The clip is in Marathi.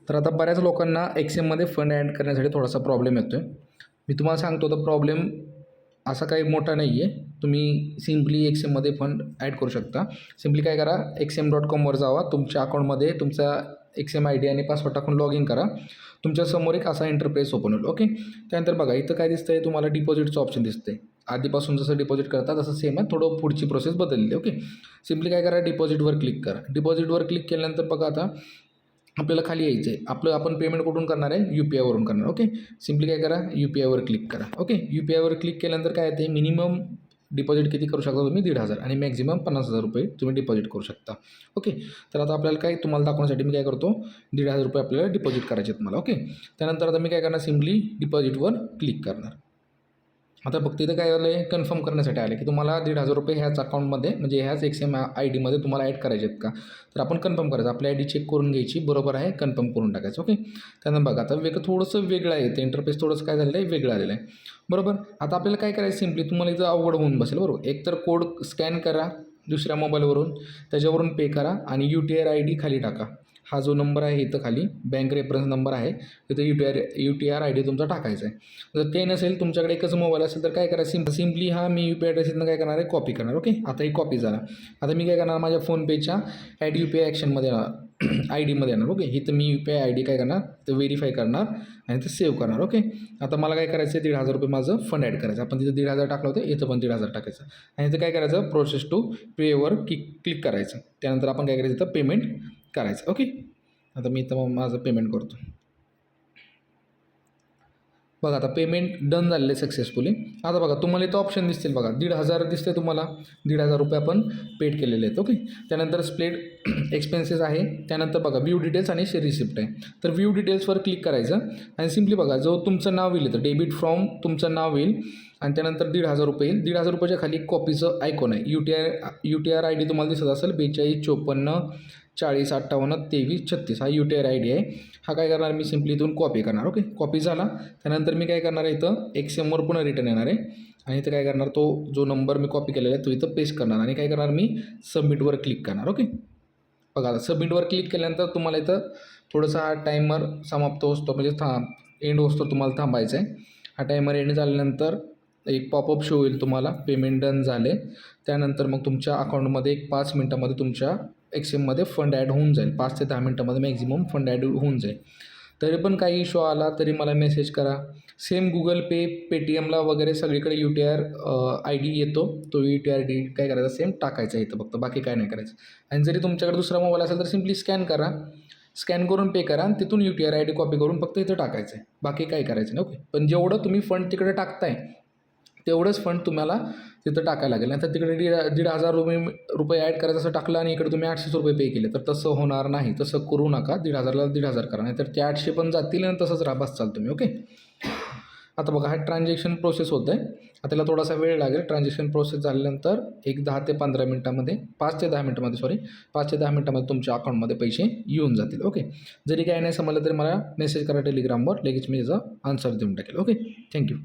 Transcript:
तर आता बऱ्याच लोकांना एक्सएममध्ये फंड ॲड करण्यासाठी थोडासा प्रॉब्लेम येतो आहे. मी तुम्हाला सांगतो तर प्रॉब्लेम असा काही मोठा नाही आहे. तुम्ही सिम्पली एक्सएममध्ये फंड ॲड करू शकता. सिम्पली काय करा, XM.com जावा, तुमच्या अकाउंटमध्ये तुमचा XM ID आणि पासवर्ड टाकून लॉग इन करा. तुमच्यासमोर एक असा इंटरफेस ओपन होईल. ओके, त्यानंतर बघा इथं काय दिसतं आहे, तुम्हाला डिपॉझिटचं ऑप्शन दिसतं आहे. आधीपासून जसं डिपॉझिट करता तसं सेम आहे, थोडं पुढची प्रोसेस बदलली. ओके, सिम्पली काय करा, डिपॉझिटवर क्लिक करा. डिपॉझिटवर क्लिक केल्यानंतर बघा आता आपल्याला खाली यायचं आहे. आपण पेमेंट कुठून करणार आहे, UPI वरून करणार. ओके, सिम्पली काय करा, UPIवर क्लिक करा. ओके, UPIवर क्लिक केल्यानंतर काय येते, मिनिमम डिपॉझिट किती करू शकता तुम्ही, 1,500 आणि मॅक्झिमम 50,000 रुपये तुम्ही डिपॉझिट करू शकता. ओके, तर आता आपल्याला काय तुम्हाला दाखवण्यासाठी मी काय करतो, 1,500 रुपये आपल्याला डिपॉझिट करायचे आहेत मला. ओके, त्यानंतर आता मी काय करणार, सिम्पली डिपॉझिटवर क्लिक करणार. आता फक्त इथं काय झालं आहे, कन्फर्म करण्यासाठी आलं की तुम्हाला 1,500 रुपये ह्याच अकाउंटमध्ये म्हणजे ह्याच XM ID तुम्हाला ॲड करायचे आहेत का, तर आपण कन्फर्म करायचं. आपली ID चेक करून घ्यायची, बरोबर आहे, कन्फर्म करून टाकायचं. ओके, त्यानंतर बघा आता थोडंसं वेगळं आहे, ते इंटरफेस थोडंसं काय झालेलं आहे, वेगळं आलेलं आहे. बरोबर, आता आपल्याला काय करायचं, सिम्पली तुम्हाला इथं अवघड होऊन बसेल. बरोबर, एक तर कोड स्कॅन करा दुसऱ्या मोबाईलवरून, त्याच्यावरून पे करा आणि UTR ID खाली टाका. हा जो नंबर आहे इथं खाली बँक रेफरन्स नंबर आहे, तिथं UTR ID तुमचा टाकायचा आहे. जर ते नसेल, तुमच्याकडे एकच मोबाईल असेल तर काय करा, सिम्पली हा मी UPI ॲड्रेस इथनं काय करणार आहे, कॉपी करणार. ओके, आता ही कॉपी झाला. आता मी काय करणार, माझ्या फोनपेच्या ॲड UPI ॲक्शनमध्ये ID येणार. ओके, इथं मी UPI ID काय करणार, तर व्हेरीफाय करणार आणि ते सेव्ह करणार. ओके, आता मला काय करायचं आहे, 1,500 रुपये माझं फंड ॲड करायचं. आपण तिथं 1,500 टाकलं होतं, इथं पण 1,500 टाकायचं आणि इथं काय करायचं, प्रोसेस टू पेवर क्लिक करायचं. त्यानंतर आपण काय करायचं, इथं पेमेंट करायचं. ओके, आता मी इथं माझं पेमेंट करतो. बघा आता पेमेंट डन झालेलं आहे सक्सेसफुली. आता बघा तुम्हाला इथं ऑप्शन दिसतील बघा, 1,500 दिसते तुम्हाला, 1,500 रुपये आपण पेड केलेले आहेत. ओके, त्यानंतर स्प्लिट एक्सपेन्सेस आहे, त्यानंतर बघा व्ह्यू डिटेल्स आणि रिसिप्ट आहे. तर व्ह्यू डिटेल्सवर क्लिक करायचं आणि सिम्पली बघा जो तुमचं नाव येईल तर डेबिट फ्रॉम तुमचं नाव येईल आणि त्यानंतर 1,500 रुपये येईल. 1,500 रुपयाच्या खाली कॉपीचं आयकॉन आहे. UTR ID तुम्हाला दिसत असेल, 42 54 40 58 23 36 हा UTR ID आहे. हा काय करणार, मी सिम्पली इथून कॉपी करणार. ओके, कॉपी झाला. त्यानंतर मी काय करणार आहे, इथं XMवर पुन्हा रिटर्न येणार आहे आणि इथं काय करणार, तो जो नंबर मी कॉपी केलेला आहे तो इथं पेस्ट करणार आणि काय करणार, मी सबमिटवर क्लिक करणार. ओके, बघा आता सबमिटवर क्लिक केल्यानंतर तुम्हाला इथं थोडंसं हा टायमर समाप्त होतो म्हणजे एंड होतो तुम्हाला थांबायचं आहे. हा टायमर एंड झाल्यानंतर एक पॉपअप शो होईल तुम्हाला, पेमेंट डन झाले. त्यानंतर मग तुमच्या अकाउंटमध्ये एक 5 मिनटामध्ये तुमच्या XMमध्ये फंड ॲड होऊन जाईल. 5 ते 10 मिनटामध्ये मॅक्झिमम फंड ॲड होऊन जाईल. तरी पण काही इश्यू आला तरी मला मेसेज करा. सेम Google पे, Paytmला वगैरे सगळीकडे UTR ID येतो. तो UTR ID काय करायचा, सेम टाकायचा इथं, फक्त बाकी काय नाही करायचं. आणि जरी तुमच्याकडे दुसरा मोबाईल असेल तर सिम्पली स्कॅन करा, स्कॅन करून पे करा आणि तिथून UTR ID कॉपी करून फक्त इथं टाकायचं आहे, बाकी काय करायचं नाही. ओके, पण जेवढं तुम्ही फंड तिकडे टाकताय तेवढंच फंड तुम्हाला तिथं टाकायला लागेल. नाही तर तिकडे 1,500 रुपये ॲड करायचं असं टाकलं आणि इकडे तुम्ही 800 रुपये पे केले तर तसं होणार नाही. तसं करू नका, 1,500ला 1,500 करा, नाही तर ते 800 पण जातील आणि तसंच बसाल तुम्ही. ओके, आता बघा हा ट्रान्झॅक्शन प्रोसेस होतं आहे. आता त्याला थोडासा वेळ लागेल. ट्रान्झॅक्शन प्रोसेस झाल्यानंतर एक 10 ते 15 मिनटामध्ये 5 ते 10 मिनटामध्ये 5 ते 10 मिनटामध्ये तुमच्या अकाउंटमध्ये पैसे येऊन जातील. ओके, जरी काय नाही समजलं तरी मला मेसेज करा टेलिग्रामवर, लगेच मी त्याचा आन्सर देऊन टाकेल. Okay, thank you.